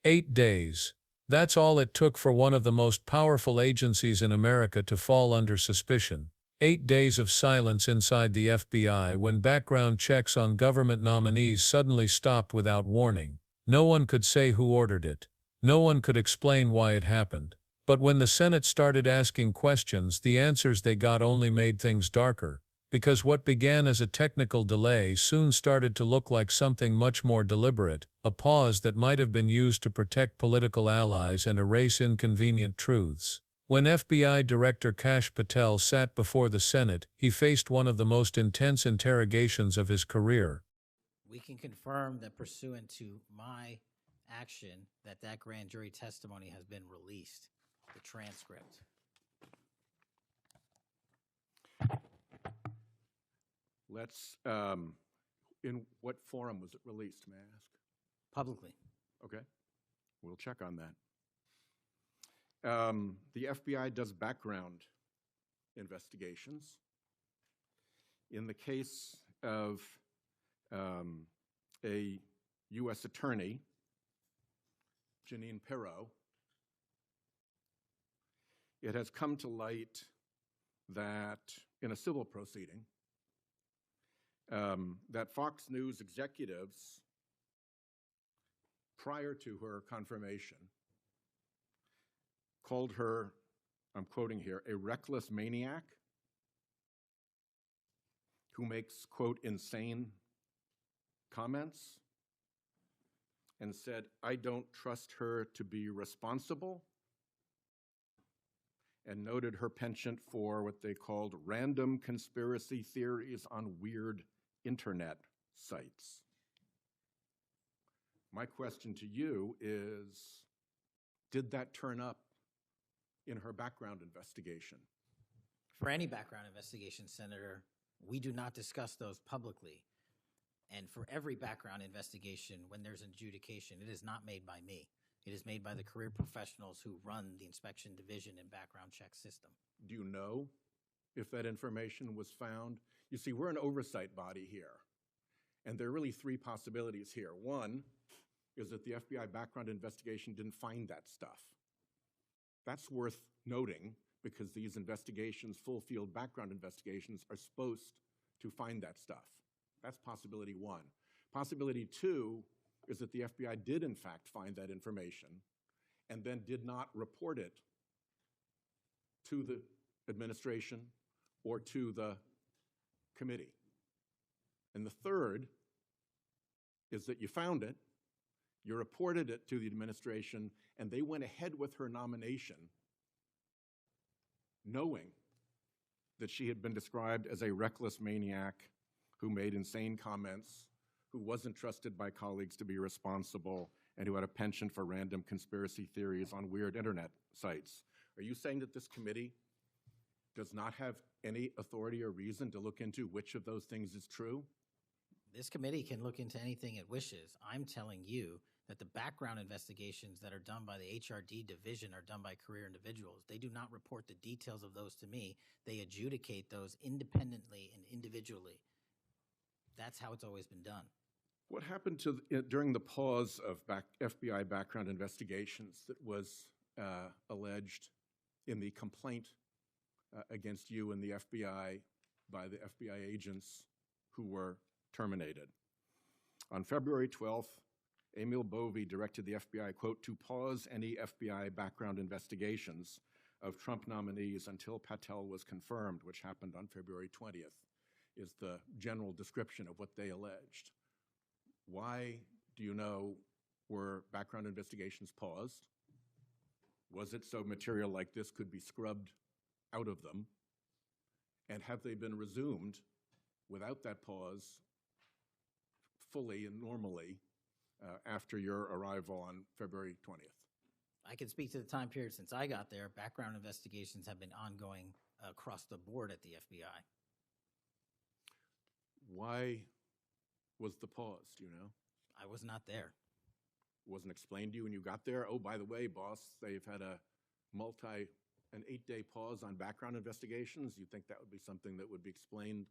8 days. That's all it took for one of the most powerful agencies in America to fall under suspicion. 8 days of silence inside the FBI when background checks on government nominees suddenly stopped without warning. No one could say who ordered it. No one could explain why it happened. But when the Senate started asking questions, the answers they got only made things darker, because what began as a technical delay soon started to look like something much more deliberate, a pause that might have been used to protect political allies and erase inconvenient truths. When FBI Director Kash Patel sat before the Senate, he faced one of the most intense interrogations of his career. We can confirm that pursuant to my action, that grand jury testimony has been released, the transcript. Let's, in what forum was it released, may I ask? Publicly. Okay, we'll check on that. The FBI does background investigations. In the case of a U.S. attorney, Jeanine Pirro, it has come to light that in a civil proceeding, that Fox News executives, prior to her confirmation, called her, I'm quoting here, a reckless maniac who makes, quote, insane comments, and said, I don't trust her to be responsible, and noted her penchant for what they called random conspiracy theories on weird internet sites. My question to you is, did that turn up in her background investigation? For any background investigation, Senator, we do not discuss those publicly. And for every background investigation, when there's an adjudication, it is not made by me. It is made by the career professionals who run the inspection division and background check system. Do you know if that information was found? You see, we're an oversight body here, and there are really three possibilities here. One is that the FBI background investigation didn't find that stuff. That's worth noting because these investigations, full field background investigations, are supposed to find that stuff. That's possibility one. Possibility two is that the FBI did in fact find that information and then did not report it to the administration or to the committee. And the third is that you found it, you reported it to the administration, and they went ahead with her nomination knowing that she had been described as a reckless maniac who made insane comments, who wasn't trusted by colleagues to be responsible, and who had a penchant for random conspiracy theories on weird internet sites. Are you saying that this committee does not have any authority or reason to look into which of those things is true? This committee can look into anything it wishes. I'm telling you that the background investigations that are done by the HRD division are done by career individuals. They do not report the details of those to me. They adjudicate those independently and individually. That's how it's always been done. What happened during the pause of FBI background investigations that was alleged in the complaint against you and the FBI by the FBI agents who were terminated? On February 12th, Emil Bovee directed the FBI, quote, to pause any FBI background investigations of Trump nominees until Patel was confirmed, which happened on February 20th, is the general description of what they alleged. Why, do you know, were background investigations paused? Was it so material like this could be scrubbed out of them? And have they been resumed without that pause fully and normally after your arrival on February 20th? I can speak to the time period since I got there. Background investigations have been ongoing across the board at the FBI. Why was the pause, do you know? I was not there. Wasn't explained to you when you got there? Oh, by the way, boss, they've had an 8-day pause on background investigations. You think that would be something that would be explained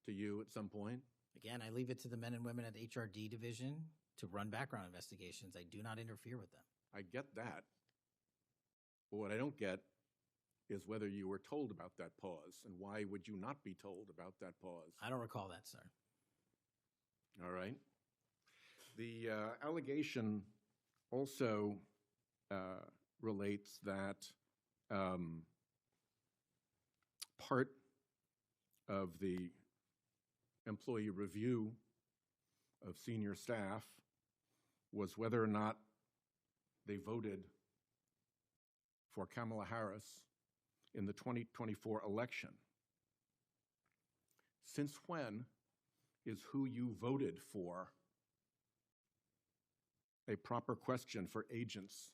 to you at some point? Again, I leave it to the men and women at the HRD division to run background investigations. I do not interfere with them. I get that. But what I don't get is whether you were told about that pause, and why would you not be told about that pause? I don't recall that, sir. All right. The allegation also relates that part of the employee review of senior staff was whether or not they voted for Kamala Harris in the 2024 election. Since when is who you voted for a proper question for agents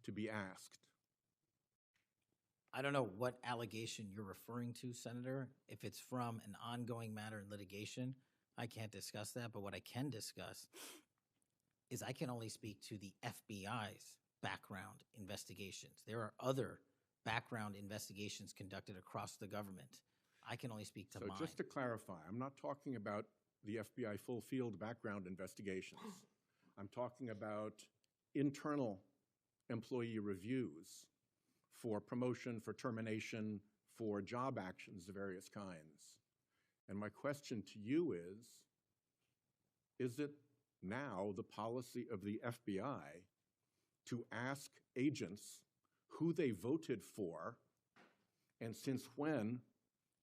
to be asked? I don't know what allegation you're referring to, Senator. If it's from an ongoing matter in litigation, I can't discuss that. But what I can discuss is I can only speak to the FBI's background investigations. There are other background investigations conducted across the government. I can only speak to mine. So just to clarify, I'm not talking about the FBI full field background investigations. I'm talking about internal employee reviews for promotion, for termination, for job actions of various kinds. And my question to you is it now the policy of the FBI to ask agents who they voted for, and since when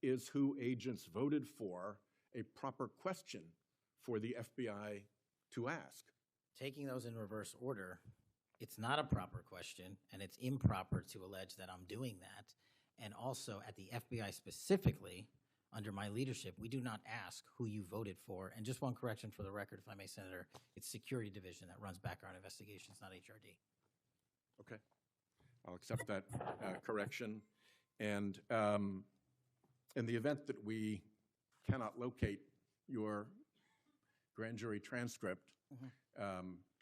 is who agents voted for a proper question for the FBI to ask? Taking those in reverse order, it's not a proper question, and it's improper to allege that I'm doing that. And also at the FBI specifically, under my leadership, we do not ask who you voted for. And just one correction for the record, if I may, Senator, it's Security Division that runs background investigations, not HRD. Okay, I'll accept that correction. And in the event that we cannot locate your grand jury transcript,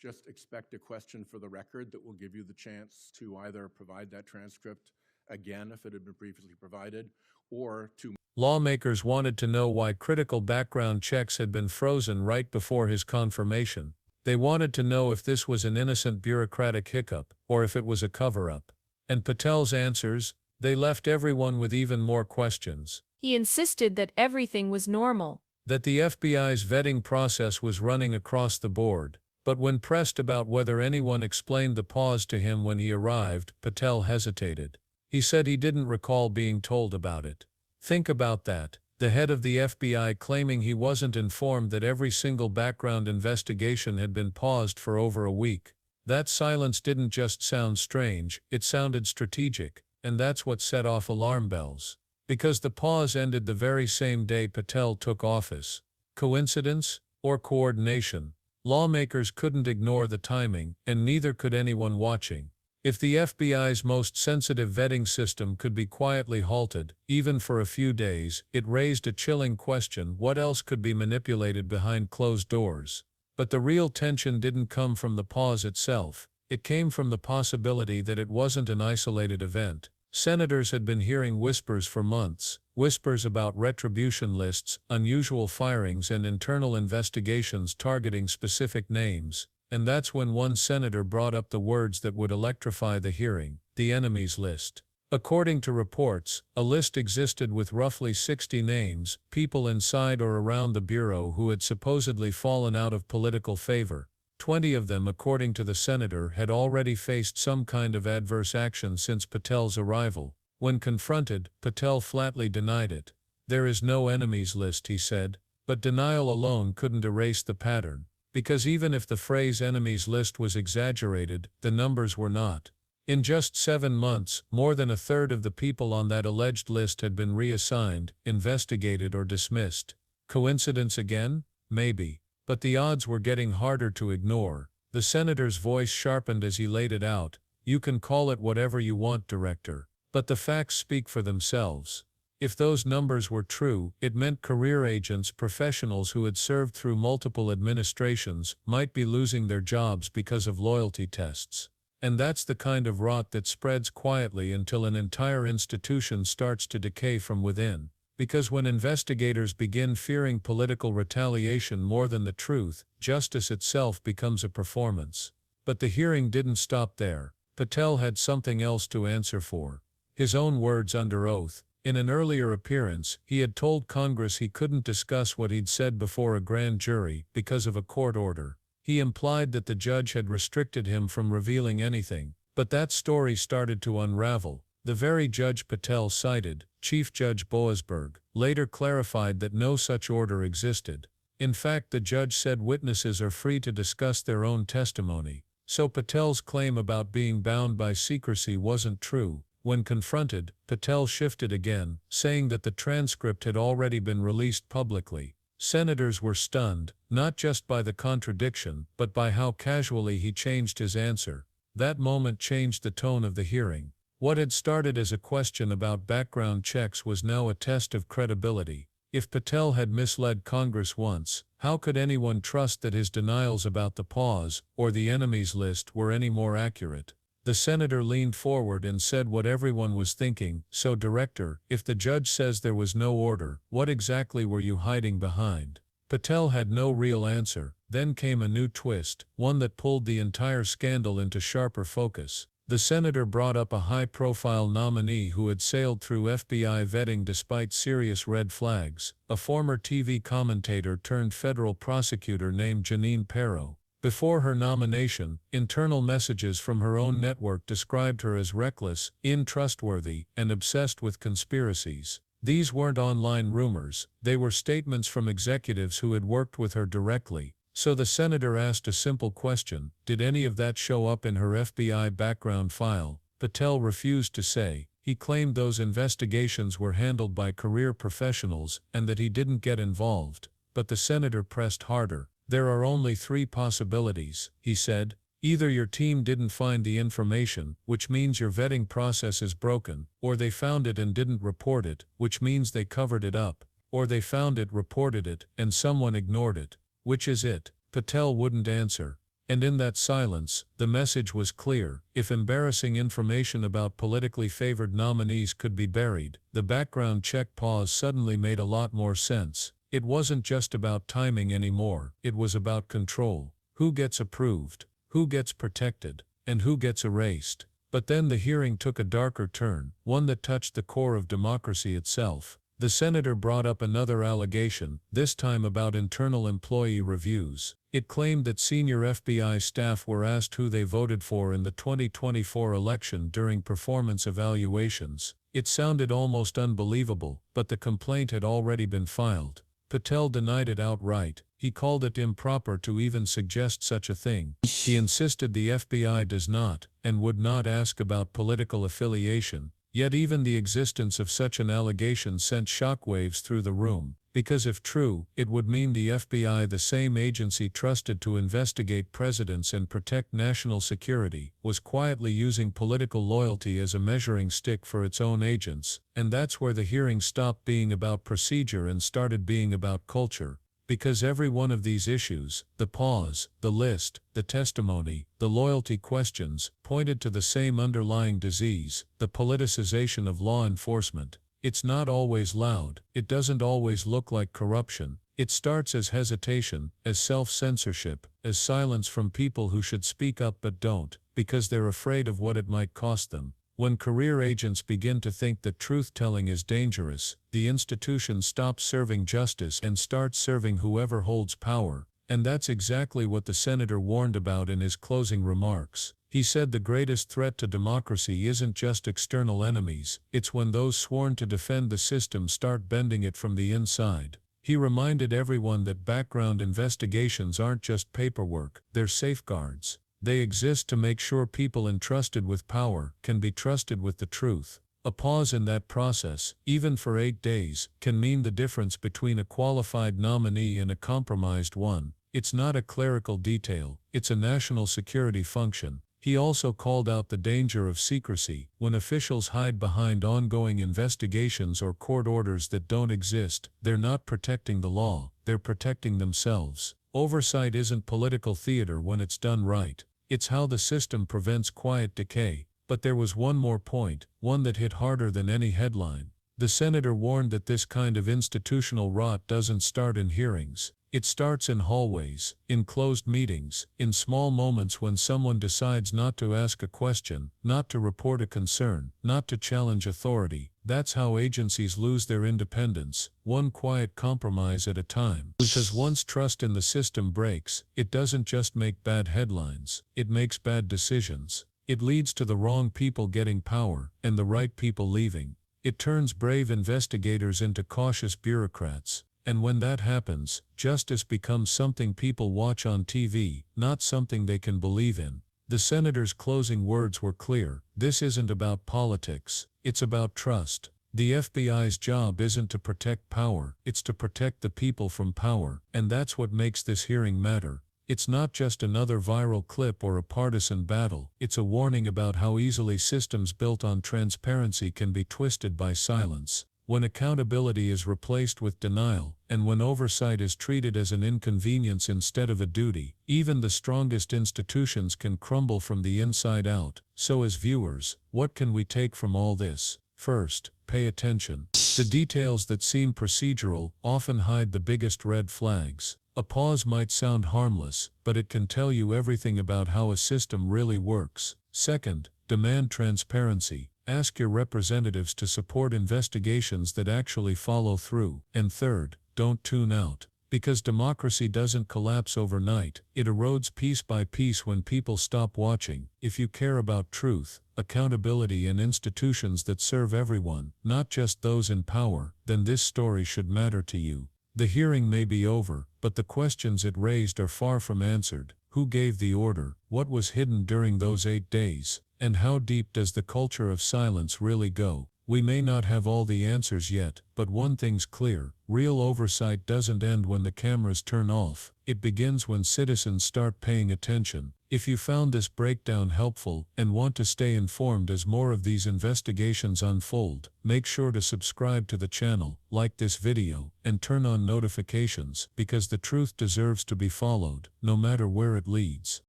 just expect a question for the record that will give you the chance to either provide that transcript again if it had been previously provided, or to... Lawmakers wanted to know why critical background checks had been frozen right before his confirmation. They wanted to know if this was an innocent bureaucratic hiccup, or if it was a cover-up. And Patel's answers, they left everyone with even more questions. He insisted that everything was normal. That the FBI's vetting process was running across the board. But when pressed about whether anyone explained the pause to him when he arrived, Patel hesitated. He said he didn't recall being told about it. Think about that. The head of the FBI claiming he wasn't informed that every single background investigation had been paused for over a week. That silence didn't just sound strange, it sounded strategic, and that's what set off alarm bells. Because the pause ended the very same day Patel took office. Coincidence? Or coordination? Lawmakers couldn't ignore the timing, and neither could anyone watching. If the FBI's most sensitive vetting system could be quietly halted, even for a few days, it raised a chilling question: what else could be manipulated behind closed doors? But the real tension didn't come from the pause itself. It came from the possibility that it wasn't an isolated event. Senators had been hearing whispers for months, whispers about retribution lists, unusual firings, and internal investigations targeting specific names. And that's when one senator brought up the words that would electrify the hearing: the enemies list. According to reports, a list existed with roughly 60 names, people inside or around the Bureau who had supposedly fallen out of political favor. 20 of them, according to the senator, had already faced some kind of adverse action since Patel's arrival. When confronted, Patel flatly denied it. There is no enemies list, he said, but denial alone couldn't erase the pattern. Because even if the phrase enemies list was exaggerated, the numbers were not. In just 7 months, more than a third of the people on that alleged list had been reassigned, investigated, or dismissed. Coincidence again? Maybe. But the odds were getting harder to ignore. The senator's voice sharpened as he laid it out. You can call it whatever you want, Director. But the facts speak for themselves. If those numbers were true, it meant career agents, professionals who had served through multiple administrations, might be losing their jobs because of loyalty tests. And that's the kind of rot that spreads quietly until an entire institution starts to decay from within. Because when investigators begin fearing political retaliation more than the truth, justice itself becomes a performance. But the hearing didn't stop there. Patel had something else to answer for. His own words under oath. In an earlier appearance, he had told Congress he couldn't discuss what he'd said before a grand jury because of a court order. He implied that the judge had restricted him from revealing anything. But that story started to unravel. The very judge Patel cited, Chief Judge Boasberg, later clarified that no such order existed. In fact, the judge said witnesses are free to discuss their own testimony. So Patel's claim about being bound by secrecy wasn't true. When confronted, Patel shifted again, saying that the transcript had already been released publicly. Senators were stunned, not just by the contradiction, but by how casually he changed his answer. That moment changed the tone of the hearing. What had started as a question about background checks was now a test of credibility. If Patel had misled Congress once, how could anyone trust that his denials about the pause, or the enemies list, were any more accurate? The senator leaned forward and said what everyone was thinking, "So, Director, if the judge says there was no order, what exactly were you hiding behind?" Patel had no real answer. Then came a new twist, one that pulled the entire scandal into sharper focus. The senator brought up a high-profile nominee who had sailed through FBI vetting despite serious red flags, a former TV commentator turned federal prosecutor named Jeanine Pirro. Before her nomination, internal messages from her own network described her as reckless, untrustworthy, and obsessed with conspiracies. These weren't online rumors, they were statements from executives who had worked with her directly. So the senator asked a simple question: did any of that show up in her FBI background file? Patel refused to say. He claimed those investigations were handled by career professionals and that he didn't get involved. But the senator pressed harder. "There are only three possibilities," he said. "Either your team didn't find the information, which means your vetting process is broken, or they found it and didn't report it, which means they covered it up, or they found it, reported it, and someone ignored it. Which is it?" Patel wouldn't answer. And in that silence, the message was clear. If embarrassing information about politically favored nominees could be buried, the background check pause suddenly made a lot more sense. It wasn't just about timing anymore, it was about control. Who gets approved? Who gets protected? And who gets erased? But then the hearing took a darker turn, one that touched the core of democracy itself. The senator brought up another allegation, this time about internal employee reviews. It claimed that senior FBI staff were asked who they voted for in the 2024 election during performance evaluations. It sounded almost unbelievable, but the complaint had already been filed. Patel denied it outright. He called it improper to even suggest such a thing. He insisted the FBI does not, and would not ask about political affiliation. Yet even the existence of such an allegation sent shockwaves through the room, because if true, it would mean the FBI, the same agency trusted to investigate presidents and protect national security, was quietly using political loyalty as a measuring stick for its own agents. And that's where the hearing stopped being about procedure and started being about culture. Because every one of these issues, the pause, the list, the testimony, the loyalty questions, pointed to the same underlying disease, the politicization of law enforcement. It's not always loud, it doesn't always look like corruption. It starts as hesitation, as self-censorship, as silence from people who should speak up but don't, because they're afraid of what it might cost them. When career agents begin to think that truth-telling is dangerous, the institution stops serving justice and starts serving whoever holds power. And that's exactly what the senator warned about in his closing remarks. He said the greatest threat to democracy isn't just external enemies, it's when those sworn to defend the system start bending it from the inside. He reminded everyone that background investigations aren't just paperwork, they're safeguards. They exist to make sure people entrusted with power can be trusted with the truth. A pause in that process, even for 8 days, can mean the difference between a qualified nominee and a compromised one. It's not a clerical detail, it's a national security function. He also called out the danger of secrecy. When officials hide behind ongoing investigations or court orders that don't exist, they're not protecting the law, they're protecting themselves. Oversight isn't political theater when it's done right. It's how the system prevents quiet decay. But there was one more point, one that hit harder than any headline. The senator warned that this kind of institutional rot doesn't start in hearings. It starts in hallways, in closed meetings, in small moments when someone decides not to ask a question, not to report a concern, not to challenge authority. That's how agencies lose their independence, one quiet compromise at a time. Because once trust in the system breaks, it doesn't just make bad headlines, it makes bad decisions. It leads to the wrong people getting power, and the right people leaving. It turns brave investigators into cautious bureaucrats. And when that happens, justice becomes something people watch on TV, not something they can believe in. The senator's closing words were clear. This isn't about politics. It's about trust. The FBI's job isn't to protect power, it's to protect the people from power. And that's what makes this hearing matter. It's not just another viral clip or a partisan battle. It's a warning about how easily systems built on transparency can be twisted by silence. When accountability is replaced with denial, and when oversight is treated as an inconvenience instead of a duty, even the strongest institutions can crumble from the inside out. So as viewers, what can we take from all this? First, pay attention. The details that seem procedural often hide the biggest red flags. A pause might sound harmless, but it can tell you everything about how a system really works. Second, demand transparency. Ask your representatives to support investigations that actually follow through. And third, don't tune out. Because democracy doesn't collapse overnight, it erodes piece by piece when people stop watching. If you care about truth, accountability and institutions that serve everyone, not just those in power, then this story should matter to you. The hearing may be over, but the questions it raised are far from answered. Who gave the order? What was hidden during those 8 days? And how deep does the culture of silence really go? We may not have all the answers yet, but one thing's clear: real oversight doesn't end when the cameras turn off. It begins when citizens start paying attention. If you found this breakdown helpful and want to stay informed as more of these investigations unfold, make sure to subscribe to the channel, like this video, and turn on notifications, because the truth deserves to be followed, no matter where it leads.